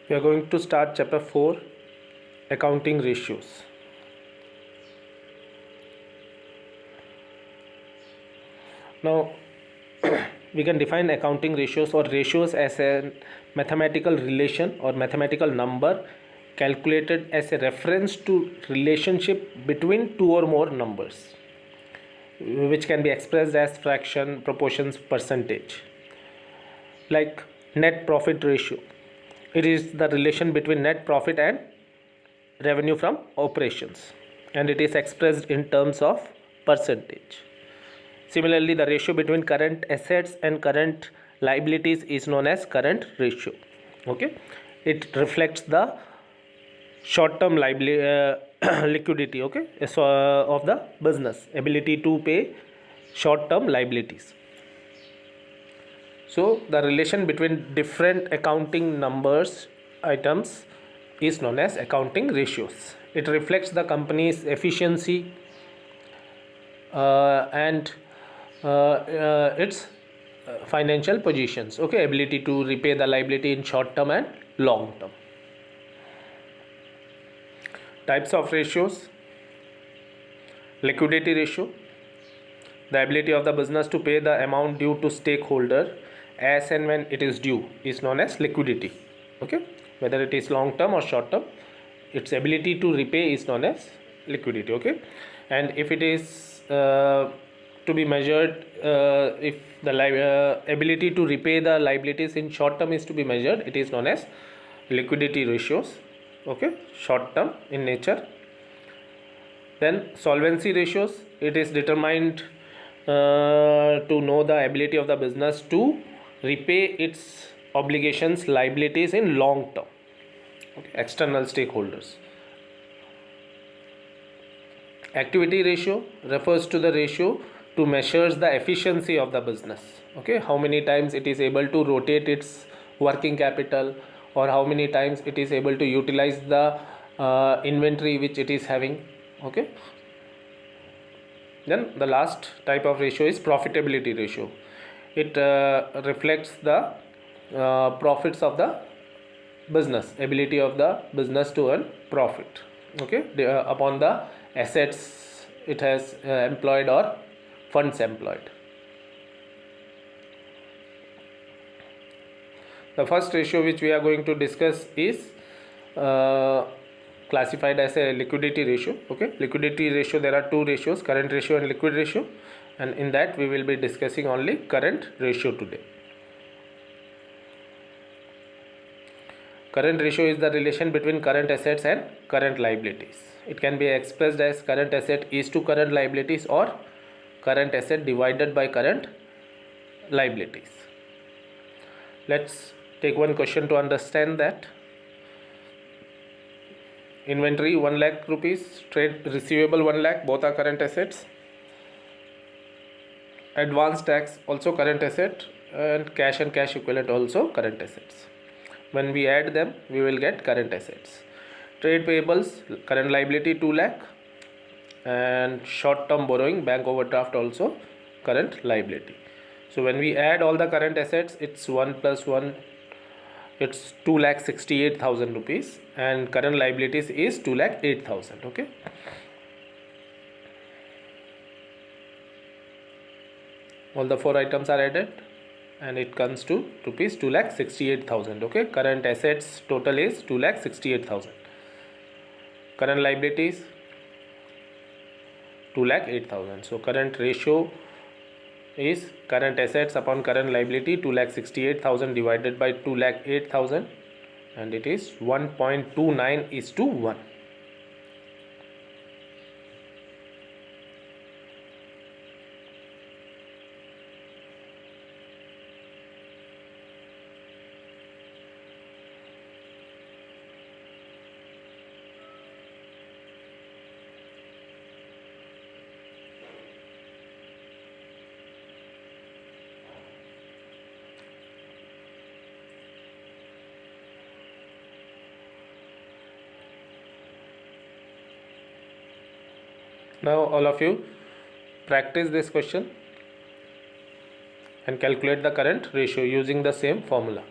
We are going to start chapter 4, accounting ratios. Now we can define accounting ratios or ratios as a mathematical relation or mathematical number calculated as a reference to relationship between two or more numbers, which can be expressed as fraction, proportions, percentage. Like net profit ratio, it is the relation between net profit and revenue from operations, and it is expressed in terms of percentage. Similarly, the ratio between current assets and current liabilities is known as current ratio. Okay, it reflects the short term liquidity, okay, so of the business ability to pay short term liabilities. So the relation between different accounting numbers items is known as accounting ratios. It reflects the company's efficiency and its financial positions, okay, ability to repay the liability in short term and long term. Types of ratios: liquidity ratio, the ability of the business to pay the amount due to stakeholder as and when it is due is known as liquidity. Okay, whether it is long term or short term, its ability to repay is known as liquidity. Okay, and if it is to be measured, if the ability to repay the liabilities in short term is to be measured, it is known as liquidity ratios. Okay, short term in nature. Then solvency ratios, it is determined to know the ability of the business to repay its obligations, liabilities in long term, okay, external stakeholders. Activity ratio refers to the ratio to measures the efficiency of the business, okay, how many times it is able to rotate its working capital, or how many times it is able to utilize the inventory which it is having. Okay, then the last type of ratio is profitability ratio. It reflects the profits of the business, ability of the business to earn profit, okay, upon the assets it has employed or funds employed. The first ratio which we are going to discuss is classified as a liquidity ratio. Okay, liquidity ratio, there are two ratios, current ratio and liquid ratio, and in that we will be discussing only current ratio today. Current ratio is the relation between current assets and current liabilities. It can be expressed as current asset is to current liabilities, or current asset divided by current liabilities. Let's take one question to understand that. Inventory 1 lakh rupees, trade receivable 1 lakh, both are current assets. Advance tax also current asset, and cash equivalent also current assets. When we add them, we will get current assets. Trade payables, current liability 2 lakh, and short term borrowing, bank overdraft also current liability. So when we add all the current assets, it's 1 plus 1, it's 2,68,000 rupees, and current liabilities is 2,08,000. Okay, all the four items are added and it comes to rupees 2,68,000. Okay, current assets total is 2,68,000, current liabilities 2,08,000. So current ratio is current assets upon current liability, 2,68,000 divided by 2,08,000, and it is 1.29:1. Now all of you practice this question and calculate the current ratio using the same formula.